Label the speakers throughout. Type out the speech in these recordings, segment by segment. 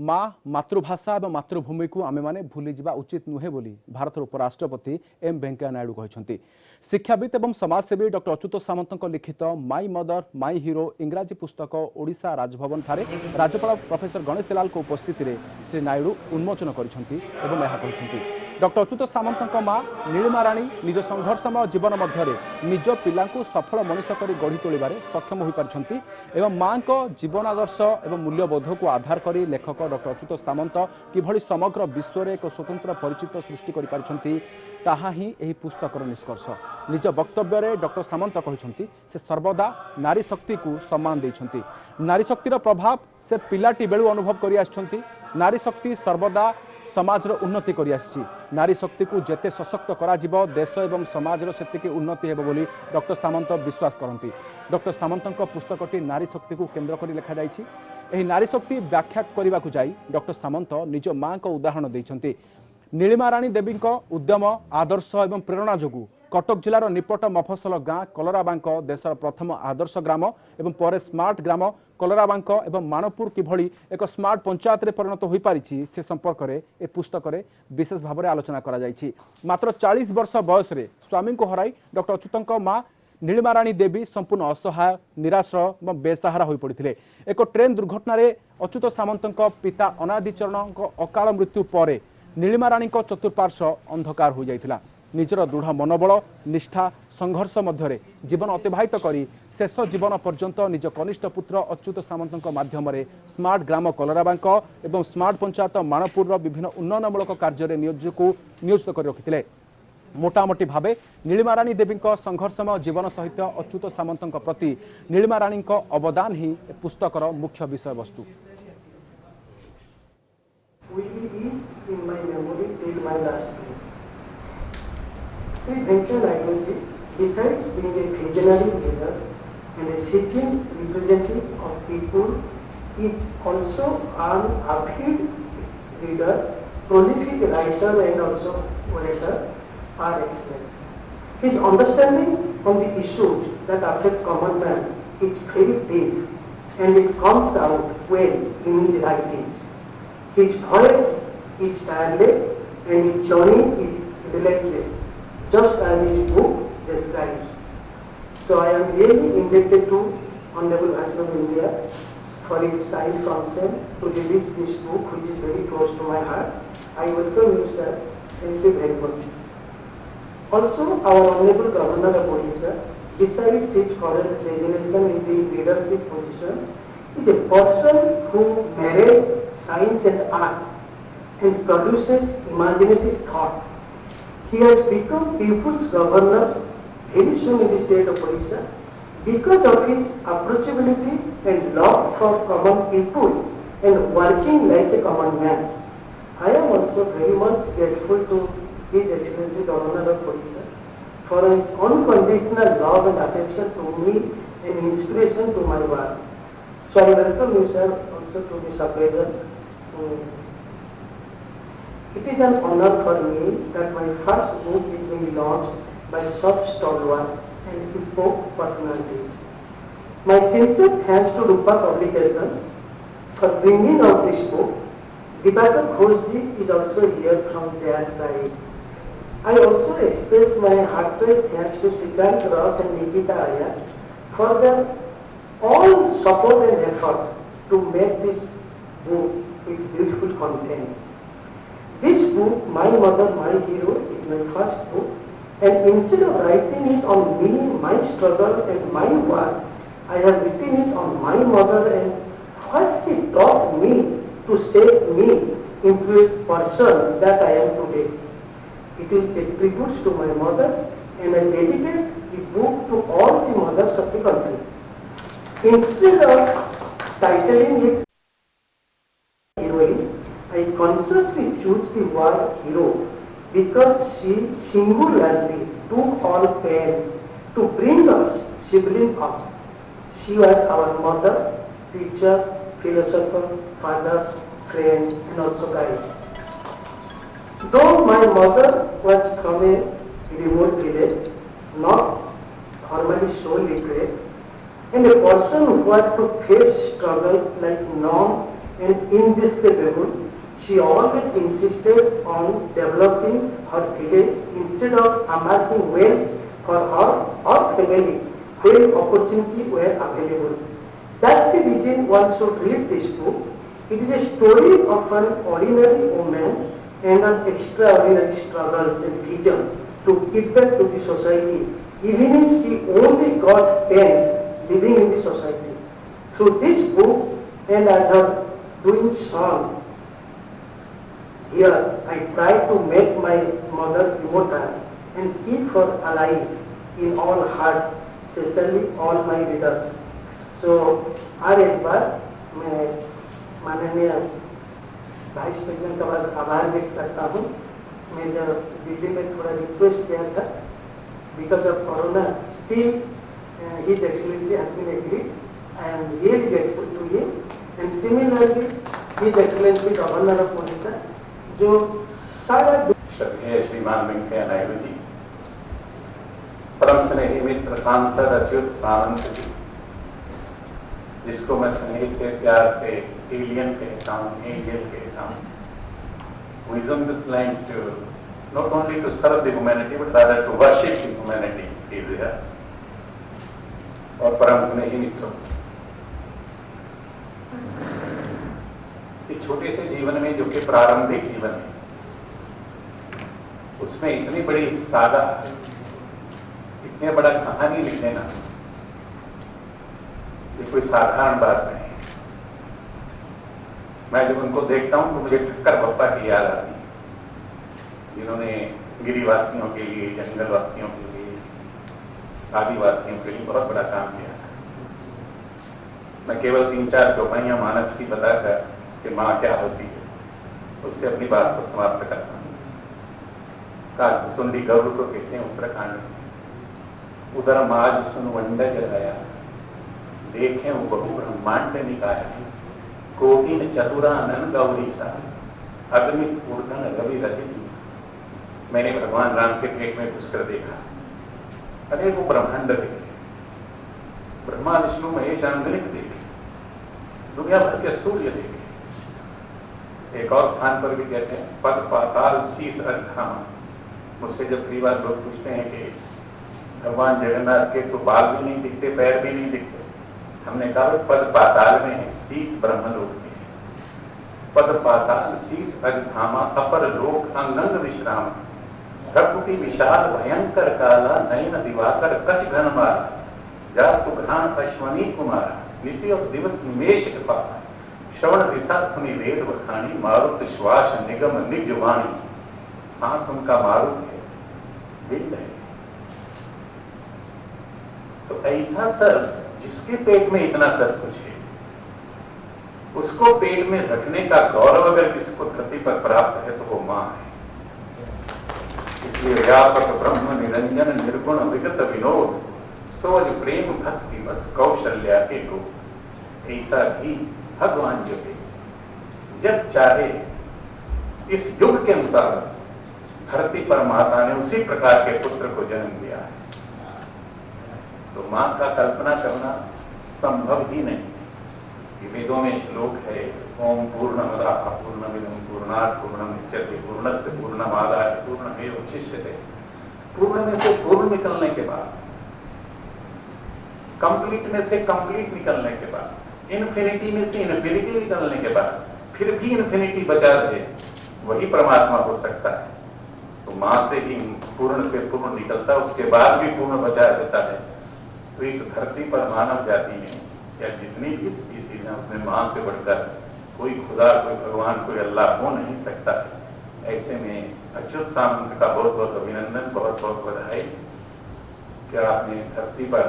Speaker 1: माँ मातृभाषा और मातृभूमि को आम मैंने भूली जा उचित नुहे बोली भारत उपराष्ट्रपति एम वेंकैया नायडू कहते। शिक्षाविद एवं समाजसेवी डॉक्टर अच्युत सामंत लिखित माई मदर माई हीरो इंग्राजी पुस्तक ओडिशा राजभवन ठारे राज्यपाल प्रोफेसर गणेश लाल को उपस्थित में श्री नायडू उन्मोचन कर डॉक्टर अच्युत सामंत माँ नीलिमा राणी निज संघर्षमय जीवन मध्य निज पिला सफल मनुष्य कर गढ़ी तोड़े सक्षम हो पार्टी एवं माँ को जीवनादर्श एवं मूल्यबोध को आधार कर लेखक डॉक्टर अच्युत सामंत किभली समग्र विश्व में एक स्वतंत्र परिचित सृष्टि कर पुस्तकर निष्कर्ष। निज वक्तव्य डॉक्टर सामंत कहते से सर्वदा नारी शक्ति को सम्मान देइछंती। नारी शक्तिर प्रभाव से पिलाटी बेलू अनुभव कर नारी शक्ति सर्वदा समाजर उन्नति कर नारी शक्ति को जेते सशक्त करा जिवो देश एवं समाजर सेतिकी उन्नति हेबो बोली डॉक्टर सामंत विश्वास करती। डॉक्टर सामंत पुस्तकटी नारी शक्ति को केन्द्र कर लिखा जाइछि। एही नारी शक्ति व्याख्या करने को जाई डॉक्टर सामंत निज माँ को उदाहरण देइछंती। नीलिमा राणी देवी उद्यम आदर्श एवं प्रेरणा जोगु कटक जिलार निपट मफसल गाँ कलराबांक देशर प्रथम आदर्श ग्राम एवं पर स्मार्ट ग्राम कलराबांक एवं मानपुर किभली एक स्मार्ट पंचायत रे परिणत हो पारिछि से संपर्क में ए पुस्तक में विशेष भाव में आलोचना करा जाइछि। मात्र 40 वर्ष बयस स्वामी को हराई डॉक्टर अच्युतंक माँ नीलिमा राणी देवी संपूर्ण असहाय निराश्रय और बेसहारा हो पड़ते। एक ट्रेन दुर्घटन अच्युत सामंत पिता अनादिचरण अकाल मृत्यु पर नीलिमा राणी चतुर्पार्श्व अंधकार हो जाइथिला। निजर दृढ़ मनोबल निष्ठा संघर्ष मध्य जीवन अतिबाहित करी शेष जीवन पर्यंत निज कनिष्ठ पुत्र अच्युत सामंत माध्यम स्मार्ट ग्राम कलराबांक एवं स्मार्ट पंचायत मानपुर विभिन्न उन्नयनमूलक कार्य नियोजित कर रखिते। मोटामोटी भावे नीलिमा राणी देवी संघर्षमय जीवन सहित अच्युत सामंत प्रति नीलिमा राणी अवदान ही पुस्तकर मुख्य विषय वस्तु।
Speaker 2: Sri Venkaiah Naidu ji, besides being a visionary leader and a seasoned representative of people, is also an avid reader, prolific writer and also orator par excellence. His understanding on the issues that affect common man is very deep and it comes out well in his writings. His voice is tireless and his journey is relentless, just as his book describes. So I am really indebted to Honorable Vice of India for his kind consent to release this book, which is very close to my heart. I welcome you, sir. Thank you very much. Also, our Honorable Governor of Odisha, besides his current resignation in the leadership position, is a person who marries science and art and produces imaginative thought. He has become people's governor very soon in the state of Odisha because of his approachability and love for common people and working like a common man. I am also very much grateful to His Excellency Governor of Odisha for his unconditional love and affection to me and inspiration to my work. So I welcome you, sir, also to this occasion. It is an honor for me that my first book is being launched by such stalwarts and epoch personalities. My sincere thanks to Rupa Publications for bringing out this book. Dibakar Ghoshji is also here from their side. I also express my heartfelt thanks to Srikant Roth and Nikita Iyer for their all support and effort to make this book with beautiful contents. This book, My Mother, My Hero, is my first book, and instead of writing it on me, my struggle and my work, I have written it on my mother and what she taught me to shape me into a person that I am today. It is a tribute to my mother, and I dedicate the book to all the mothers of the country. Instead of titling it Heroine, I consciously choose the word hero because she singularly took all pains to bring us sibling up. She was our mother, teacher, philosopher, father, friend, and also guide. Though my mother was from a remote village, not formally so literate, and a person who had to face struggles like none and indispensable, she always insisted on developing her village instead of amassing wealth for her or family when opportunity were available. That's the reason one should read this book. It is a story of an ordinary woman and her extraordinary struggles and vision to give back to the society, even if she only got pains living in the society. Through this book and as her doing song, here I try to make my mother immortal and keep her alive in all hearts, especially all my readers. So, और एक बार मैं माननीय vice president का बस आभार व्यक्त करता हूँ। मैं जब दिल्ली में थोड़ा रिक्वेस्ट किया था, because of corona still his excellency has been agreed. I am really grateful to him and similarly his excellency governor of Odisha जो सारा
Speaker 3: श्रद्धेय श्रीमान वेंकैया नायडू जी, परम स्नेही मित्र सांसद अच्युत सामंत जी, जिसको मैं स्नेह से प्यार से एलियन कहता हूँ, एंजल कहता हूँ, who is on this land to not only to serve the humanity but rather to worship the humanity is here. और परम स्नेही मित्रों, इस छोटे से जीवन में जो कि प्रारंभिक जीवन है, उसमें इतनी बड़ी सागा, इतने बड़ा कहानी लिख देना ये कोई साधारण बात नहीं। मैं जब उनको देखता हूं तो मुझे ठक्कर बप्पा की याद आती है, जिन्होंने गिरिवासियों के लिए, जंगलवासियों के लिए, आदिवासियों के लिए बहुत बड़ा काम किया। मैं केवल 3-4 चौपाइयां मानस की बताकर कि माँ क्या होती है, उससे अपनी बात को समाप्त करता हूँ। कालकुसुंडी गौर को कहते हैं उत्तराखंड में, उधर माज सुन वंड जलाया, देखें वो बहु ब्रह्मांड निकाया, कोकिन चतुरानन गौरी सा, अग्नि पूर्णन रवि रजनी सा। मैंने भगवान राम के पेट में घुसकर देखा, अनेकों ब्रह्मांड देखे, ब्रह्मा विष्णु महेश अनगणित देखे, दुनिया भर के सूर्य देखे। एक और स्थान पर भी कहते हैं पद पाताल शीस अधाम। मुझसे जब कई बार लोग पूछते हैं कि भगवान जगन्नाथ के तो बाल भी नहीं दिखते, पैर भी नहीं दिखते, हमने कहा पद पाताल में है, शीस ब्रह्मलोक में है। पद पाताल शीस अजधामा, अपर लोक अंगंग विश्राम, ककुटी विशाल भयंकर काला, नयन दिवाकर कच घन मारा, जा सुघ्राण अश्वनी कुमार, निशी और दिवस निमेश कृपा, श्रवण दिशा सुनी वेद बखानी, मारुत श्वास निगम निज वाणी, सांस उनका मारुत है, बिंद है। तो ऐसा सर्व जिसके पेट में इतना सब कुछ है, उसको पेट में रखने का गौरव अगर किसको धरती पर प्राप्त है तो वो माँ है। इसलिए व्यापक ब्रह्म निरंजन निर्गुण विगत विनोद, सोज प्रेम भक्ति बस कौशल्या के लोग। ऐसा भी भगवान जो है, जब चाहे इस युग के मुताबिक धरती पर माता ने उसी प्रकार के पुत्र को जन्म दिया है। तो माँ का कल्पना करना संभव ही नहीं। ये वेदों में श्लोक है, ओम पूर्णमदः पूर्णमिदं पूर्णात् पूर्णमुदच्यते पूर्णस्य पूर्णमादाय पूर्णमेवावशिष्यते। पूर्ण में से पूर्ण निकलने के बाद, कंप्लीट में से कंप्लीट निकलने के बाद, इन्फिनिटी में से इन्फिनिटी निकलने के बाद फिर भी इन्फिनिटी बचा रहे, वही परमात्मा हो सकता है। तो माँ से ही पूर्ण से पूर्ण निकलता है, उसके बाद भी पूर्ण बचा रहता है। तो इस धरती पर मानव जाति में या जितनी भी स्पीसीज है उसमें माँ से बढ़कर कोई खुदा, कोई भगवान, कोई अल्लाह हो नहीं सकता। ऐसे में अच्युत सामंत का बहुत बहुत अभिनंदन, बहुत बहुत बधाई कि आपने धरती पर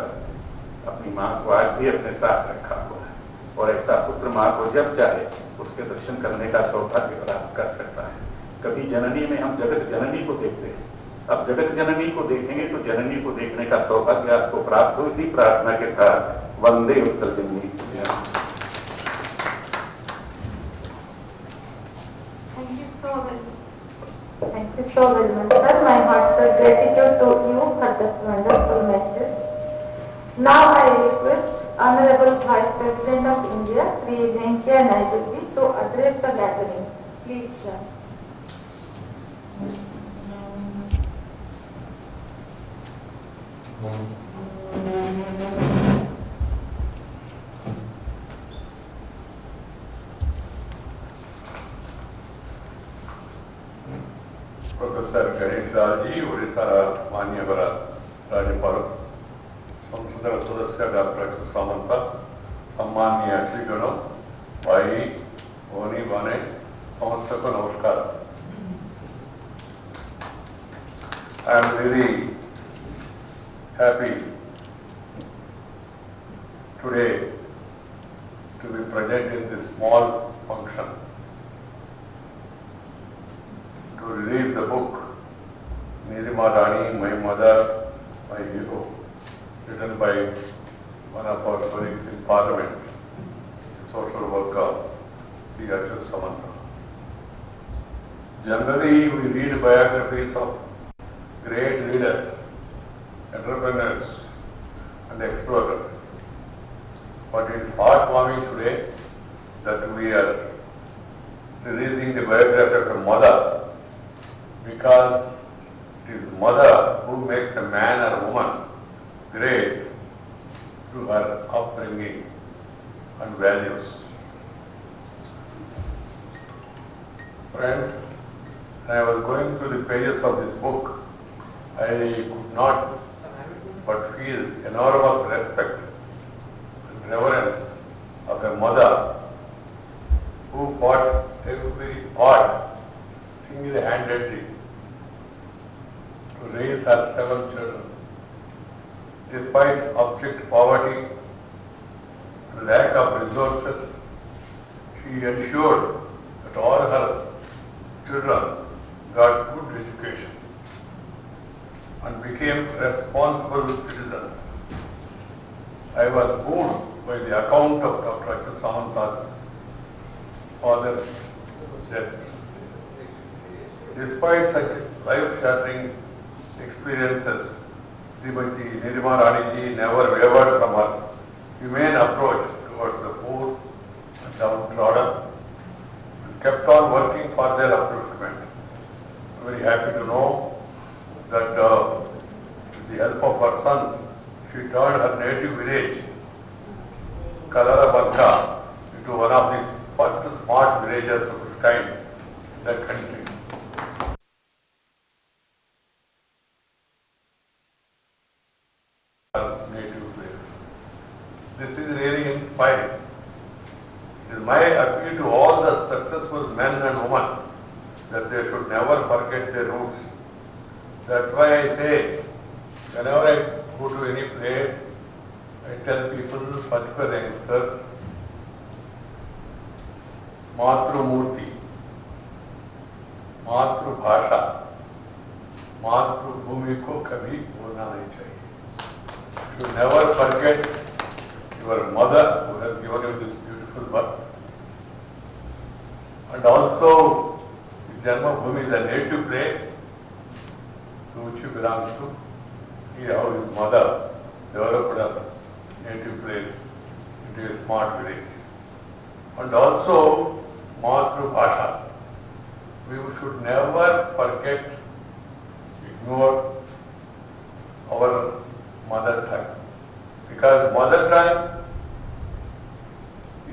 Speaker 3: अपनी माँ को आज भी अपने साथ रखा हुआ है, और ऐसा पुत्र माँ को जब चाहे उसके दर्शन करने का सौभाग्य प्राप्त कर सकता है। कभी जननी में हम जगत जननी को देखते हैं, अब जगत जननी को देखेंगे तो जननी को देखने का सौभाग्य आपको प्राप्त हो। इसी प्रार्थना के साथ वंदे उत्कल जननी।
Speaker 4: Thank you so very much, sir. My heartfelt gratitude to you for this wonderful message. Now I request Honorable Vice President of India, Sri Venkaiah Naidu ji, to address the gathering. Please, sir.
Speaker 5: Professor Ganesh Lal ji, Orissa मान्यवर राज्यपाल संसद सदस्य doctor Achyut सामंत, सम्मानीय श्रीगणों, भाई भोनी बने समस्त को नमस्कार। I am very happy today to be present in this small function to release the book Nilima Rani, My Mother, My Hero, written by one of our colleagues in Parliament, social worker Sri Achyut Samanta. Generally, we read biographies of great leaders, entrepreneurs, and explorers. But it is heartwarming today that we are releasing the biography of a mother, because it is mother who makes a man or woman great through her upbringing and values. Friends, when I was going through the pages of this book, I could not but feel enormous respect and reverence of a mother who fought every part single-handedly to raise her 7 children. Despite abject poverty and lack of resources, she ensured that all her children got good education and became responsible citizens. I was moved by the account of Dr. Achyut Samanta's father's death. Despite such life-shattering experiences, Srimati Nilima Rani ji never wavered from her humane approach towards the poor and downtrodden and kept on working for their upliftment. I'm very happy to know that with the help of her sons, she turned her native village, Kalarabanka, into one of the first smart villages of its kind in the country. Her native place. This is really inspiring. It is my appeal to all the successful men and women that they should never forget their roots. That's why I say, whenever I go to any place, I tell people, particularly youngsters, मातृमूर्ति, मातृभाषा, मातृभूमि को कभी भूलना नहीं चाहिए. You never forget your mother who has given you this beautiful birth. And also, the Janma Bhumi is a native place to which you belong to. See how his mother developed a native place into a smart village. And also, Matru Bhasha. We should never forget, ignore our mother tongue. Because mother tongue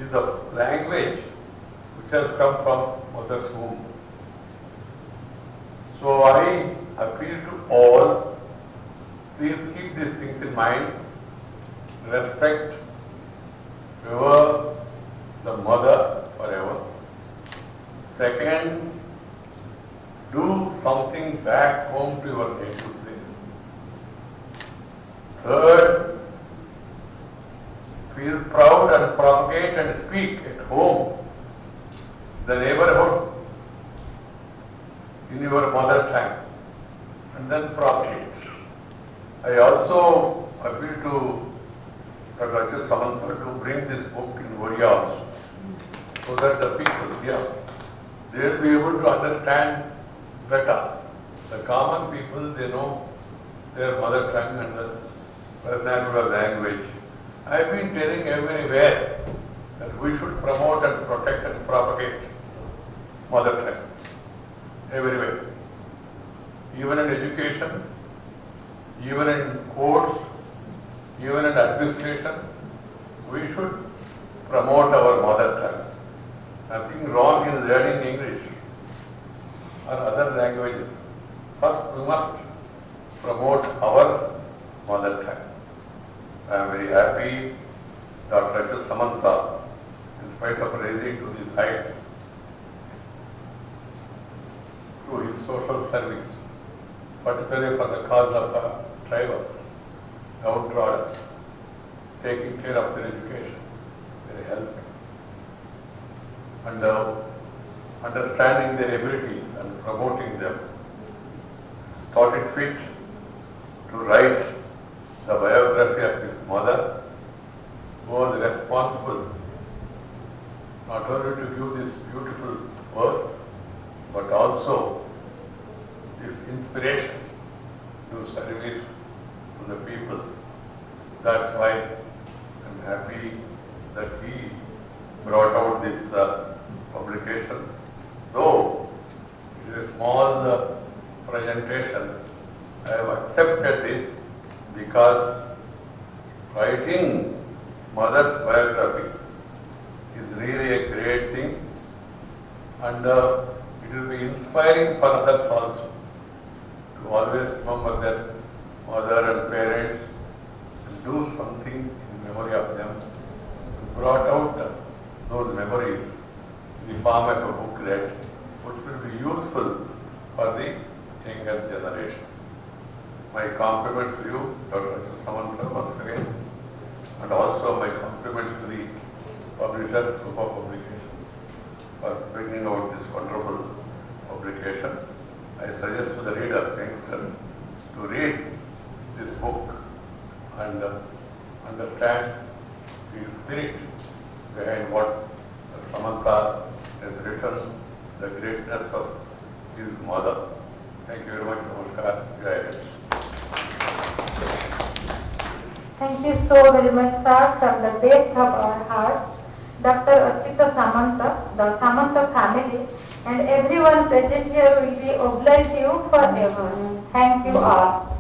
Speaker 5: is the language which has come from mother's womb. So I appeal to all, please keep these things in mind. Respect, revere the mother forever. Second, do something back home to your native place. Third, feel proud and propagate and speak at home, the neighborhood, in your mother tongue, and then propagate. I also appeal to Dr. Achyut Samanta to bring this book in Oriya also, so that the people here, they will be able to understand better. The common people, they know their mother tongue and the vernacular language. I have been telling everywhere that we should promote and protect and propagate mother tongue everywhere. Even in education, even in courts, even in administration, we should promote our mother tongue. Nothing wrong in learning English or other languages. First, we must promote our mother tongue. I am very happy Dr. Achyut Samanta, in spite of raising to these heights through his social service, particularly for the cause of tribals, downtrodden, taking care of their education, their health, and understanding their abilities and promoting them, thought it fit to write the biography of his mother, who was responsible not only to give this beautiful work, but also this inspiration to service to the people. That's why I'm happy that he brought out this publication. Though it is a small presentation, I have accepted this because writing mother's biography is really a great thing, and it will be inspiring for others also to always remember their mother and parents and do something in memory of them. We brought out those memories in the form of a booklet which will be useful for the younger generation. My compliments to you, Dr. Samanta, once again, and also my compliments to the publishers, Group of Publications, for bringing out this wonderful publication. I suggest to the readers, youngsters, to read this book and understand the spirit behind what Samanta has written, the greatness of his mother. Thank you very much. Namaskar. Jai Hind.
Speaker 4: Thank you so very much, sir, from the depth of our hearts. Dr. Achyut Samanta, the Samanta family, and everyone present here will be obliged you forever. Thank you all.